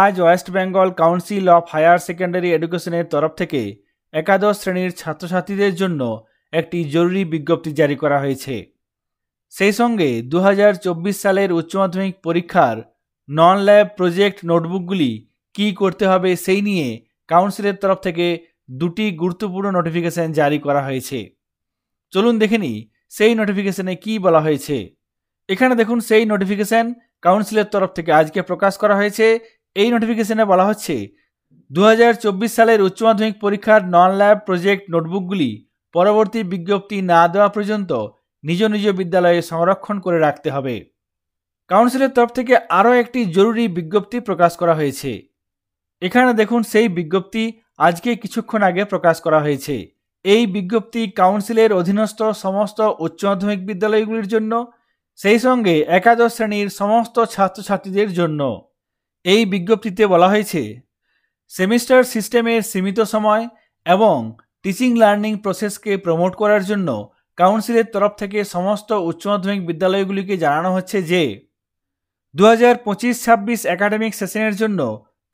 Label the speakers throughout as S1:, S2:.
S1: আজ West Bengal council of higher secondary এডুকেশনের তরফ থেকে একাদশ শ্রেণীর ছাত্রছাত্রীদের জন্য একটি জরুরি বিজ্ঞপ্তি জারি করা হয়েছে। সেই সঙ্গে 2024 সালের উচ্চ মাধ্যমিক পরীক্ষার নন ল্যাব প্রজেক্ট নোটবুকগুলি কী করতে হবে সেই নিয়ে কাউন্সিলের তরফ থেকে দুটি গুরুত্বপূর্ণ নোটিফিকেশন জারি করা হয়েছে। চলুন দেখে নিই সেই নোটিফিকেশনে কী বলা হয়েছে। এখানে দেখুন সেই নোটিফিকেশন কাউন্সিলের তরফ থেকে আজকে প্রকাশ করা হয়েছে। এই নোটিফিকেশনে বলা হচ্ছে 2024 সালের উচ্চ মাধ্যমিক পরীক্ষার নন ল্যাব প্রজেক্ট নোটবুকগুলি পরবর্তী বিজ্ঞপ্তি না দেওয়া পর্যন্ত নিজ নিজ বিদ্যালয়ে সংরক্ষণ করে রাখতে হবে। কাউন্সিলের তরফ থেকে আরও একটি জরুরি বিজ্ঞপ্তি প্রকাশ করা হয়েছে। এখানে দেখুন সেই বিজ্ঞপ্তি আজকে কিছুক্ষণ আগে প্রকাশ করা হয়েছে। এই বিজ্ঞপ্তি কাউন্সিলের অধীনস্থ সমস্ত উচ্চ মাধ্যমিক বিদ্যালয়গুলির জন্য, সেই সঙ্গে একাদশ শ্রেণীর সমস্ত ছাত্রছাত্রীদের জন্য। এই বিজ্ঞপ্তিতে বলা হয়েছে, সেমিস্টার সিস্টেমের সীমিত সময় এবং টিচিং লার্নিং প্রসেসকে প্রমোট করার জন্য কাউন্সিলের তরফ থেকে সমস্ত উচ্চ মাধ্যমিক বিদ্যালয়গুলিকে জানানো হচ্ছে যে 2025-26 একাডেমিক সেশনের জন্য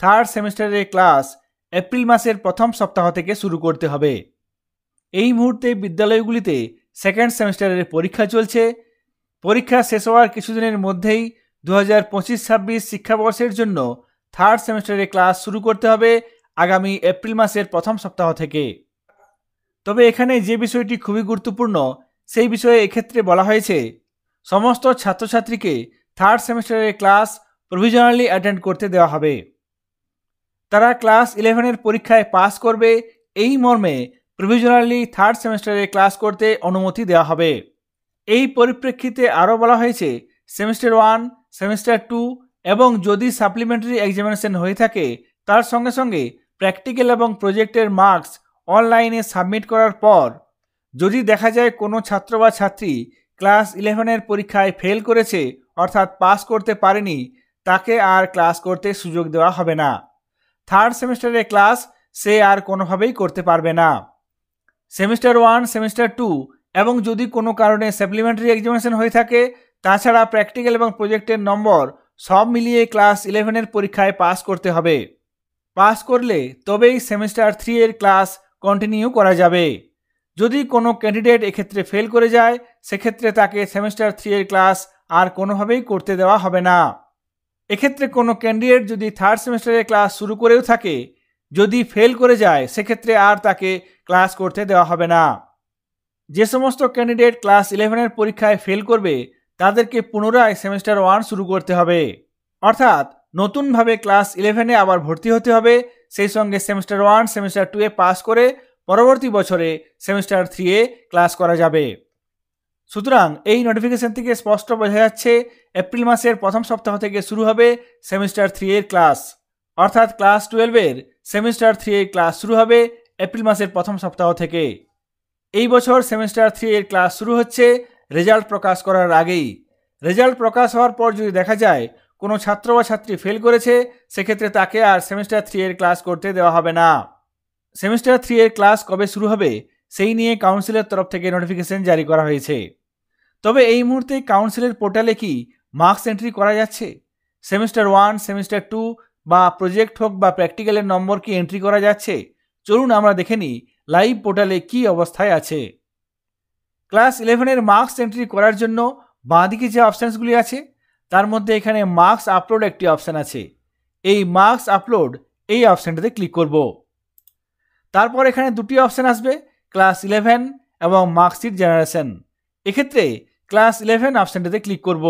S1: থার্ড সেমিস্টারের ক্লাস এপ্রিল মাসের প্রথম সপ্তাহ থেকে শুরু করতে হবে। এই মুহূর্তে বিদ্যালয়গুলিতে সেকেন্ড সেমিস্টারের পরীক্ষা চলছে। পরীক্ষা শেষ হওয়ার কিছুদিনের মধ্যেই 2025-26 শিক্ষাবর্ষের জন্য থার্ড সেমিস্টারের ক্লাস শুরু করতে হবে আগামী এপ্রিল মাসের প্রথম সপ্তাহ থেকে। তবে এখানে যে বিষয়টি খুবই গুরুত্বপূর্ণ, সেই বিষয়ে এক্ষেত্রে বলা হয়েছে সমস্ত ছাত্রছাত্রীকে থার্ড সেমিস্টারের ক্লাস প্রভিজনালি অ্যাটেন্ড করতে দেওয়া হবে। তারা ক্লাস 11-এর পরীক্ষায় পাস করবে, এই মর্মে প্রভিজনালি থার্ড সেমিস্টারে ক্লাস করতে অনুমতি দেওয়া হবে। এই পরিপ্রেক্ষিতে আরও বলা হয়েছে সেমিস্টার 1, সেমিস্টার 2 এবং যদি সাপ্লিমেন্টারি এক্সামিনেশন হয়ে থাকে তার সঙ্গে সঙ্গে প্র্যাকটিক্যাল এবং প্রজেক্টের মার্কস অনলাইনে সাবমিট করার পর যদি দেখা যায় কোনো ছাত্র বা ছাত্রী ক্লাস 11-এর পরীক্ষায় ফেল করেছে, অর্থাৎ পাস করতে পারেনি, তাকে আর ক্লাস করতে সুযোগ দেওয়া হবে না। থার্ড সেমিস্টারের ক্লাস সে আর কোনোভাবেই করতে পারবে না। সেমিস্টার 1, সেমিস্টার 2 এবং যদি কোনো কারণে সাপ্লিমেন্টারি এক্সামিনেশন হয়ে থাকে, তাছাড়া প্র্যাকটিক্যাল এবং প্রজেক্টের নম্বর সব মিলিয়ে ক্লাস 11-এর পরীক্ষায় পাস করতে হবে। পাস করলে তবেই সেমিস্টার 3-এর ক্লাস কন্টিনিউ করা যাবে। যদি কোনো ক্যান্ডিডেট এক্ষেত্রে ফেল করে যায়, সেক্ষেত্রে তাকে সেমিস্টার 3-এর ক্লাস আর কোনোভাবেই করতে দেওয়া হবে না। এক্ষেত্রে কোনো ক্যান্ডিডেট যদি থার্ড সেমিস্টারের ক্লাস শুরু করেও থাকে, যদি ফেল করে যায়, সেক্ষেত্রে আর তাকে ক্লাস করতে দেওয়া হবে না। যে সমস্ত ক্যান্ডিডেট ক্লাস 11-এর পরীক্ষায় ফেল করবে তাদেরকে পুনরায় সেমিস্টার 1 শুরু করতে হবে, অর্থাৎ নতুনভাবে ক্লাস 11-এ আবার ভর্তি হতে হবে। সেই সঙ্গে সেমিস্টার 1, সেমিস্টার 2-এ পাস করে পরবর্তী বছরে সেমিস্টার 3-এ ক্লাস করা যাবে। সুতরাং এই নোটিফিকেশন থেকে স্পষ্ট বোঝা যাচ্ছে এপ্রিল মাসের প্রথম সপ্তাহ থেকে শুরু হবে সেমিস্টার 3-এর ক্লাস, অর্থাৎ ক্লাস 12-এর সেমিস্টার 3-এর ক্লাস শুরু হবে এপ্রিল মাসের প্রথম সপ্তাহ থেকে। এই বছর সেমিস্টার 3-এর ক্লাস শুরু হচ্ছে রেজাল্ট প্রকাশ করার আগেই। রেজাল্ট প্রকাশ হওয়ার পর যদি দেখা যায় কোনো ছাত্র বা ছাত্রী ফেল করেছে, সেক্ষেত্রে তাকে আর সেমিস্টার 3-এর ক্লাস করতে দেওয়া হবে না। সেমিস্টার 3-এর ক্লাস কবে শুরু হবে সেই নিয়ে কাউন্সিলের তরফ থেকে নোটিফিকেশন জারি করা হয়েছে। তবে এই মুহূর্তে কাউন্সিলের পোর্টালে কি মার্কস এন্ট্রি করা যাচ্ছে? সেমিস্টার 1, সেমিস্টার 2 বা প্রজেক্ট হোক বা প্র্যাকটিক্যালের নম্বর কি এন্ট্রি করা যাচ্ছে? চলুন আমরা দেখে নিই লাইভ পোর্টালে কি অবস্থায় আছে। ক্লাস 11-এর মার্কস এন্ট্রি করার জন্য বাঁদিকে যে অপশানসগুলি আছে তার মধ্যে এখানে মার্কস আপলোড একটি অপশান আছে। এই মার্কস আপলোড এই অপশানটাতে ক্লিক করব। তারপর এখানে দুটি অপশান আসবে, ক্লাস 11 এবং মার্কশিট জেনারেশন। এক্ষেত্রে ক্লাস 11 অপশানটাতে ক্লিক করব।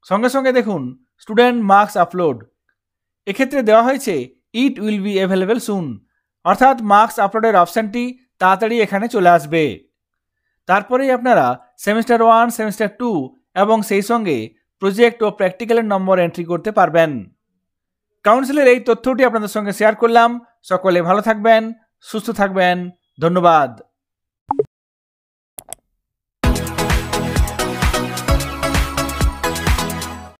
S1: সঙ্গে সঙ্গে দেখুন স্টুডেন্ট মার্কস আপলোড, এক্ষেত্রে দেওয়া হয়েছে ইট উইল বি অ্যাভেলেবল সুন, অর্থাৎ মার্কস আপলোডের অপশানটি তাড়াতাড়ি এখানে চলে আসবে। তারপরেই আপনারা সেমিস্টার 1, সেমিস্টার 2 এবং সেই সঙ্গে প্রজেক্ট ও প্র্যাকটিক্যালের নম্বর এন্ট্রি করতে পারবেন। কাউন্সিলের এই তথ্যটি আপনাদের সঙ্গে শেয়ার করলাম। সকলে ভালো থাকবেন, সুস্থ থাকবেন। ধন্যবাদ।